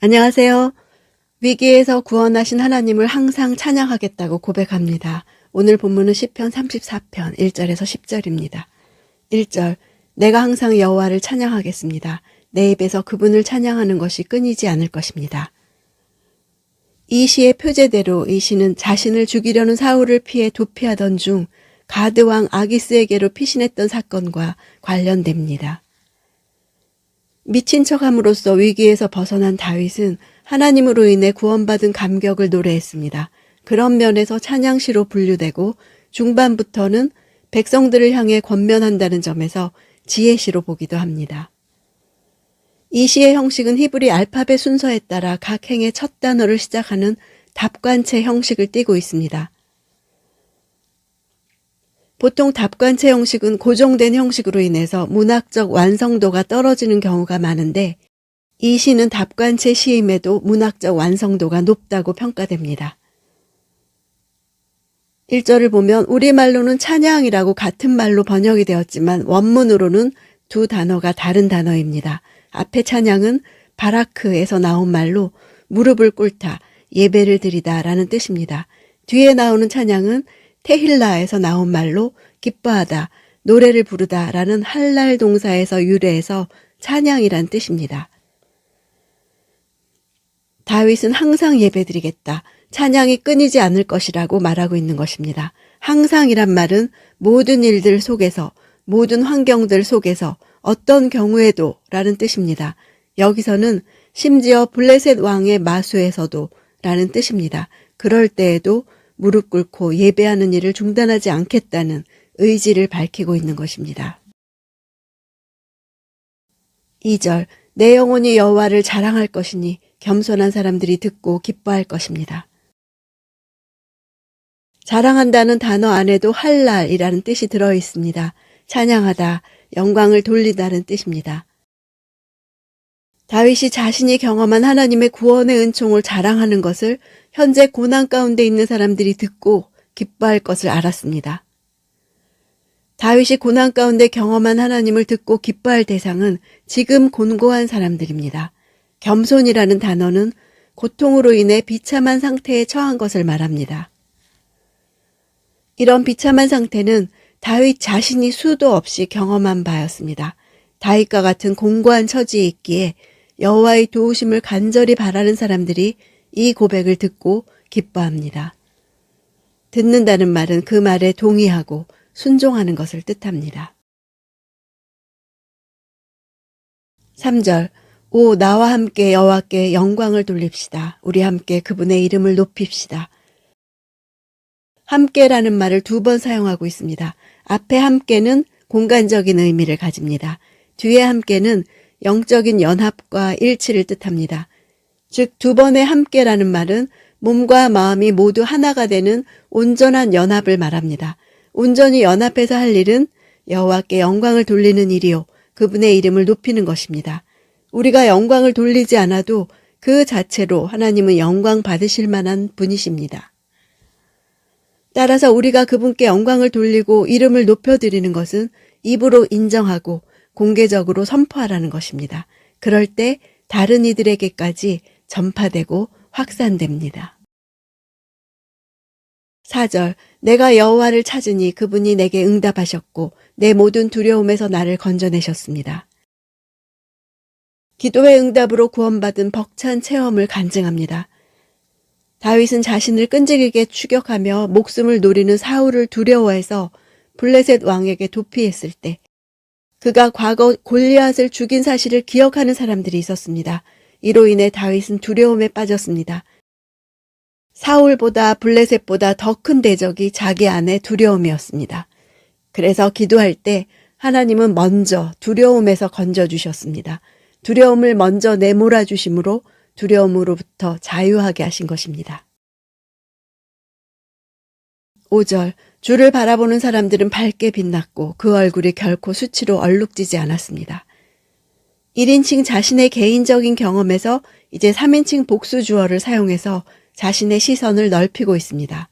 안녕하세요. 위기에서 구원하신 하나님을 항상 찬양하겠다고 고백합니다. 오늘 본문은 시편 34편 1절에서 10절입니다. 1절, 내가 항상 여호와를 찬양하겠습니다. 내 입에서 그분을 찬양하는 것이 끊이지 않을 것입니다. 이 시의 표제대로 이 시는 자신을 죽이려는 사울을 피해 도피하던 중 가드 왕 아기스에게로 피신했던 사건과 관련됩니다. 미친 척함으로써 위기에서 벗어난 다윗은 하나님으로 인해 구원받은 감격을 노래했습니다. 그런 면에서 찬양시로 분류되고 중반부터는 백성들을 향해 권면한다는 점에서 지혜시로 보기도 합니다. 이 시의 형식은 히브리 알파벳 순서에 따라 각 행의 첫 단어를 시작하는 답관체 형식을 띠고 있습니다. 보통 답관체 형식은 고정된 형식으로 인해서 문학적 완성도가 떨어지는 경우가 많은데 이 시는 답관체 시임에도 문학적 완성도가 높다고 평가됩니다. 1절을 보면 우리말로는 찬양이라고 같은 말로 번역이 되었지만 원문으로는 두 단어가 다른 단어입니다. 앞의 찬양은 바라크에서 나온 말로 무릎을 꿇다, 예배를 드리다 라는 뜻입니다. 뒤에 나오는 찬양은 테힐라에서 나온 말로 기뻐하다, 노래를 부르다 라는 할랄 동사에서 유래해서 찬양이란 뜻입니다. 다윗은 항상 예배드리겠다, 찬양이 끊이지 않을 것이라고 말하고 있는 것입니다. 항상이란 말은 모든 일들 속에서, 모든 환경들 속에서, 어떤 경우에도 라는 뜻입니다. 여기서는 심지어 블레셋 왕의 마수에서도 라는 뜻입니다. 그럴 때에도 무릎 꿇고 예배하는 일을 중단하지 않겠다는 의지를 밝히고 있는 것입니다. 2절, 내 영혼이 여호와를 자랑할 것이니 겸손한 사람들이 듣고 기뻐할 것입니다. 자랑한다는 단어 안에도 할랄이라는 뜻이 들어 있습니다. 찬양하다, 영광을 돌리다는 뜻입니다. 다윗이 자신이 경험한 하나님의 구원의 은총을 자랑하는 것을 현재 고난 가운데 있는 사람들이 듣고 기뻐할 것을 알았습니다. 다윗이 고난 가운데 경험한 하나님을 듣고 기뻐할 대상은 지금 곤고한 사람들입니다. 겸손이라는 단어는 고통으로 인해 비참한 상태에 처한 것을 말합니다. 이런 비참한 상태는 다윗 자신이 수도 없이 경험한 바였습니다. 다윗과 같은 공고한 처지에 있기에 여호와의 도우심을 간절히 바라는 사람들이 이 고백을 듣고 기뻐합니다. 듣는다는 말은 그 말에 동의하고 순종하는 것을 뜻합니다. 3절, 오 나와 함께 여호와께 영광을 돌립시다. 우리 함께 그분의 이름을 높입시다. 함께라는 말을 두 번 사용하고 있습니다. 앞에 함께는 공간적인 의미를 가집니다. 뒤에 함께는 영적인 연합과 일치를 뜻합니다. 즉 두 번의 함께라는 말은 몸과 마음이 모두 하나가 되는 온전한 연합을 말합니다. 온전히 연합해서 할 일은 여호와께 영광을 돌리는 일이요, 그분의 이름을 높이는 것입니다. 우리가 영광을 돌리지 않아도 그 자체로 하나님은 영광 받으실 만한 분이십니다. 따라서 우리가 그분께 영광을 돌리고 이름을 높여드리는 것은 입으로 인정하고 공개적으로 선포하라는 것입니다. 그럴 때 다른 이들에게까지 전파되고 확산됩니다. 4절, 내가 여호와를 찾으니 그분이 내게 응답하셨고 내 모든 두려움에서 나를 건져내셨습니다. 기도의 응답으로 구원받은 벅찬 체험을 간증합니다. 다윗은 자신을 끈질기게 추격하며 목숨을 노리는 사울을 두려워해서 블레셋 왕에게 도피했을 때 그가 과거 골리앗을 죽인 사실을 기억하는 사람들이 있었습니다. 이로 인해 다윗은 두려움에 빠졌습니다. 사울보다 블레셋보다 더 큰 대적이 자기 안에 두려움이었습니다. 그래서 기도할 때 하나님은 먼저 두려움에서 건져주셨습니다. 두려움을 먼저 내몰아 주심으로 두려움으로부터 자유하게 하신 것입니다. 5절, 주를 바라보는 사람들은 밝게 빛났고 그 얼굴이 결코 수치로 얼룩지지 않았습니다. 1인칭 자신의 개인적인 경험에서 이제 3인칭 복수주어를 사용해서 자신의 시선을 넓히고 있습니다.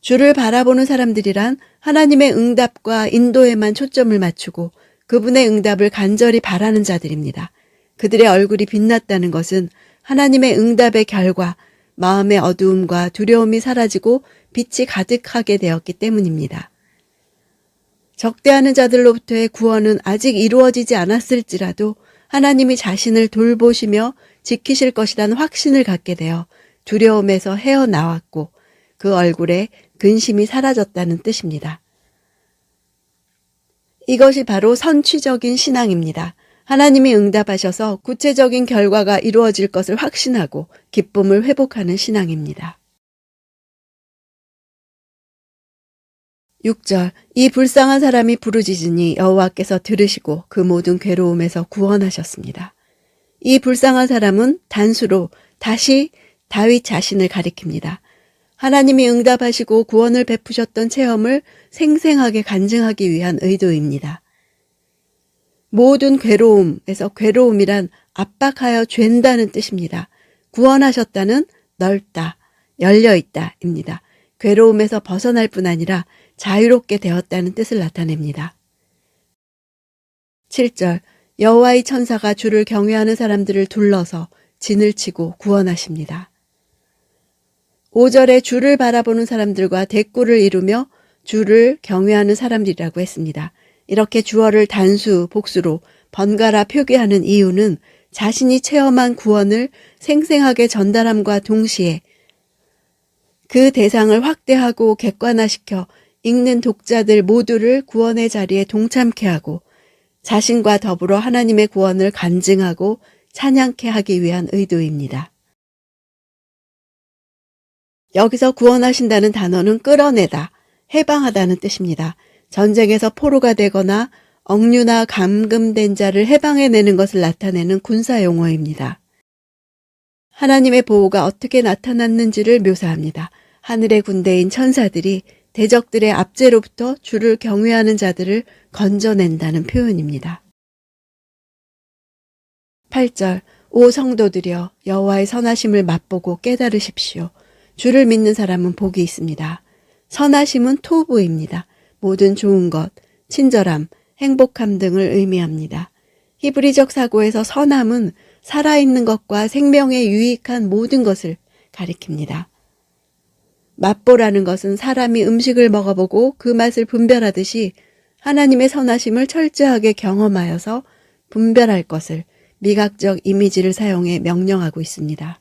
주를 바라보는 사람들이란 하나님의 응답과 인도에만 초점을 맞추고 그분의 응답을 간절히 바라는 자들입니다. 그들의 얼굴이 빛났다는 것은 하나님의 응답의 결과 마음의 어두움과 두려움이 사라지고 빛이 가득하게 되었기 때문입니다. 적대하는 자들로부터의 구원은 아직 이루어지지 않았을지라도 하나님이 자신을 돌보시며 지키실 것이라는 확신을 갖게 되어 두려움에서 헤어나왔고 그 얼굴에 근심이 사라졌다는 뜻입니다. 이것이 바로 선취적인 신앙입니다. 하나님이 응답하셔서 구체적인 결과가 이루어질 것을 확신하고 기쁨을 회복하는 신앙입니다. 6절 이 불쌍한 사람이 부르짖으니 여호와께서 들으시고 그 모든 괴로움에서 구원하셨습니다. 이 불쌍한 사람은 단수로 다시 다윗 자신을 가리킵니다. 하나님이 응답하시고 구원을 베푸셨던 체험을 생생하게 간증하기 위한 의도입니다. 모든 괴로움에서 괴로움이란 압박하여 죄다는 뜻입니다. 구원하셨다는 넓다, 열려있다입니다. 괴로움에서 벗어날 뿐 아니라 자유롭게 되었다는 뜻을 나타냅니다. 7절 여호와의 천사가 주를 경외하는 사람들을 둘러서 진을 치고 구원하십니다. 5절에 주를 바라보는 사람들과 대꾸를 이루며 주를 경외하는 사람들이라고 했습니다. 이렇게 주어를 단수, 복수로 번갈아 표기하는 이유는 자신이 체험한 구원을 생생하게 전달함과 동시에 그 대상을 확대하고 객관화시켜 읽는 독자들 모두를 구원의 자리에 동참케 하고 자신과 더불어 하나님의 구원을 간증하고 찬양케 하기 위한 의도입니다. 여기서 구원하신다는 단어는 끌어내다, 해방하다는 뜻입니다. 전쟁에서 포로가 되거나 억류나 감금된 자를 해방해내는 것을 나타내는 군사용어입니다. 하나님의 보호가 어떻게 나타났는지를 묘사합니다. 하늘의 군대인 천사들이 대적들의 압제로부터 주를 경외하는 자들을 건져낸다는 표현입니다. 8절 오 성도들이여 여호와의 선하심을 맛보고 깨달으십시오. 주를 믿는 사람은 복이 있습니다. 선하심은 토부입니다. 모든 좋은 것, 친절함, 행복함 등을 의미합니다. 히브리적 사고에서 선함은 살아있는 것과 생명에 유익한 모든 것을 가리킵니다. 맛보라는 것은 사람이 음식을 먹어보고 그 맛을 분별하듯이 하나님의 선하심을 철저하게 경험하여서 분별할 것을 미각적 이미지를 사용해 명령하고 있습니다.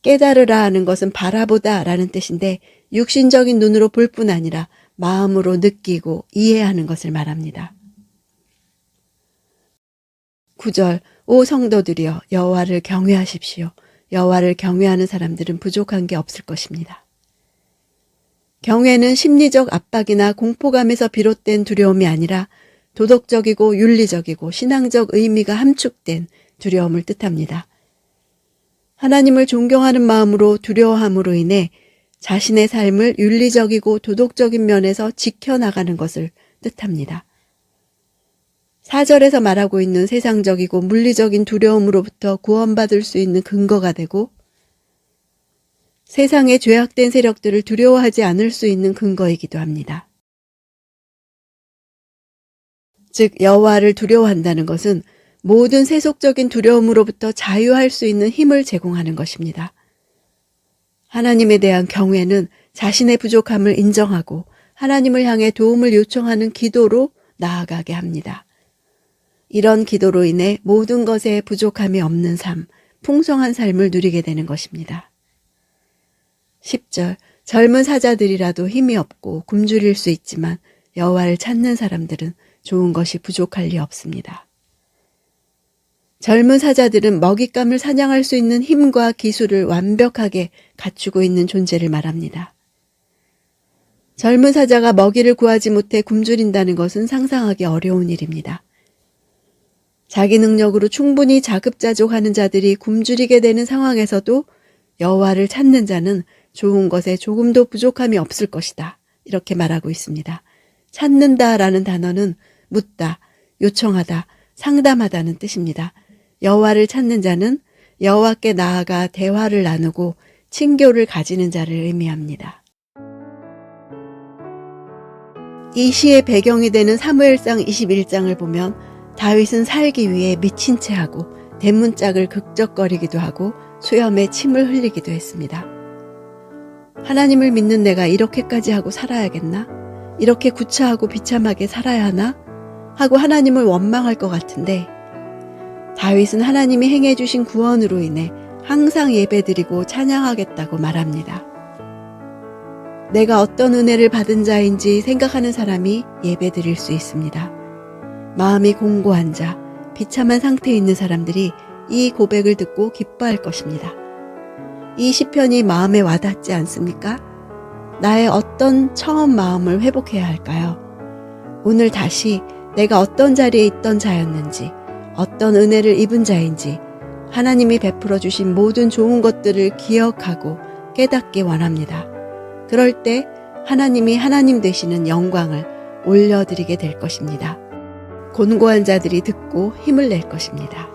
깨달으라 하는 것은 바라보다 라는 뜻인데 육신적인 눈으로 볼 뿐 아니라 마음으로 느끼고 이해하는 것을 말합니다. 9절 오 성도들이여 여호와를 경외하십시오. 여호와를 경외하는 사람들은 부족한 게 없을 것입니다. 경외는 심리적 압박이나 공포감에서 비롯된 두려움이 아니라 도덕적이고 윤리적이고 신앙적 의미가 함축된 두려움을 뜻합니다. 하나님을 존경하는 마음으로 두려워함으로 인해 자신의 삶을 윤리적이고 도덕적인 면에서 지켜나가는 것을 뜻합니다. 4절에서 말하고 있는 세상적이고 물리적인 두려움으로부터 구원받을 수 있는 근거가 되고 세상의 죄악된 세력들을 두려워하지 않을 수 있는 근거이기도 합니다. 즉 여호와를 두려워한다는 것은 모든 세속적인 두려움으로부터 자유할 수 있는 힘을 제공하는 것입니다. 하나님에 대한 경외는 자신의 부족함을 인정하고 하나님을 향해 도움을 요청하는 기도로 나아가게 합니다. 이런 기도로 인해 모든 것에 부족함이 없는 삶, 풍성한 삶을 누리게 되는 것입니다. 10절 젊은 사자들이라도 힘이 없고 굶주릴 수 있지만 여호와를 찾는 사람들은 좋은 것이 부족할 리 없습니다. 젊은 사자들은 먹잇감을 사냥할 수 있는 힘과 기술을 완벽하게 갖추고 있는 존재를 말합니다. 젊은 사자가 먹이를 구하지 못해 굶주린다는 것은 상상하기 어려운 일입니다. 자기 능력으로 충분히 자급자족하는 자들이 굶주리게 되는 상황에서도 여호와를 찾는 자는 좋은 것에 조금도 부족함이 없을 것이다. 이렇게 말하고 있습니다. 찾는다라는 단어는 묻다, 요청하다, 상담하다는 뜻입니다. 여호와를 찾는 자는 여호와께 나아가 대화를 나누고 친교를 가지는 자를 의미합니다. 이 시의 배경이 되는 사무엘상 21장을 보면 다윗은 살기 위해 미친 채 하고 대문짝을 극적거리기도 하고 수염에 침을 흘리기도 했습니다. 하나님을 믿는 내가 이렇게까지 하고 살아야겠나? 이렇게 구차하고 비참하게 살아야 하나? 하고 하나님을 원망할 것 같은데 다윗은 하나님이 행해 주신 구원으로 인해 항상 예배드리고 찬양하겠다고 말합니다. 내가 어떤 은혜를 받은 자인지 생각하는 사람이 예배드릴 수 있습니다. 마음이 공고한 자, 비참한 상태에 있는 사람들이 이 고백을 듣고 기뻐할 것입니다. 이 시편이 마음에 와닿지 않습니까? 나의 어떤 처음 마음을 회복해야 할까요? 오늘 다시 내가 어떤 자리에 있던 자였는지, 어떤 은혜를 입은 자인지 하나님이 베풀어 주신 모든 좋은 것들을 기억하고 깨닫기 원합니다. 그럴 때 하나님이 하나님 되시는 영광을 올려드리게 될 것입니다. 곤고한 자들이 듣고 힘을 낼 것입니다.